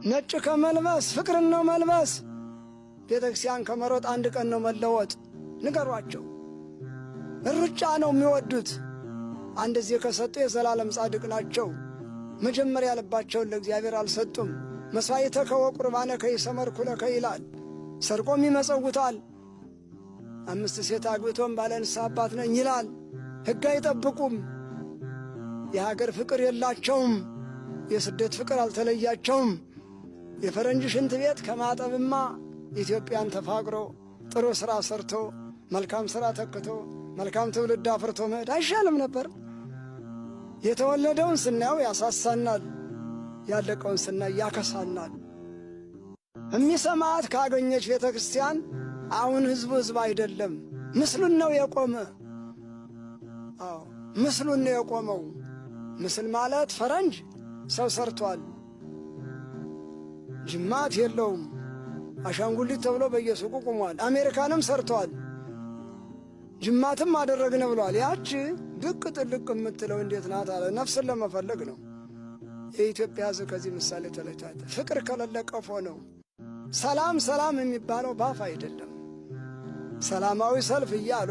ነጭ ከመልበስ ፍቅርን ነው መልበስ። ቤተክርስቲያን ከመሮጥ አንድ ቀን ነው መለወጥ። ንገሯቸው። ሩጫ ነው የሚወዱት። አንድ ጊዜ ከሰጡ የዘላለም ጻድቅ ናቸው። መጀመሪያ ልባቸውን ለእግዚአብሔር አልሰጡም። መስዋዕተከ ወቁርባነከ ይሰመርኩ ለከ ይላል። ሰርቆም ይመጸውታል። 5 ሴት አግብቶም ባለ ንስሐ አባት ነኝ ይላል። ሕግ አይጠብቁም። የሀገር ፍቅር የላቸውም። የስደት ፍቅር አልተለያቸውም። የፈረንጅ ሽንት ቤት ከማጠብማ ኢትዮጵያን ተፋቅሮ ጥሩ ሥራ ሰርቶ መልካም ሥራ ተክቶ መልካም ትውልድ አፍርቶ መሄድ አይሻልም ነበር? የተወለደውን ስናየው ያሳሳናል፣ ያለቀውን ስናይ ያከሳናል። የሚሰማት ካገኘች ቤተ ክርስቲያን አሁን ሕዝብ አይደለም፣ ምስሉን ነው የቆመ። አዎ ምስሉን ነው የቆመው። ምስል ማለት ፈረንጅ ሰው ሰርቷል፣ ጅማት የለውም። አሻንጉሊት ተብሎ በየሱቁ ቆሟል። አሜሪካንም ሰርቷል፣ ጅማትም አደረግነ ብሏል። ያቺ ድቅ ጥልቅ የምትለው እንዴት ናት አለ። ነፍስን ለመፈለግ ነው። የኢትዮጵያ ሕዝብ ከዚህ ምሳሌ ተለይቷል። ፍቅር ከሌለ ቀፎ ነው። ሰላም ሰላም የሚባለው ባፍ አይደለም። ሰላማዊ ሰልፍ እያሉ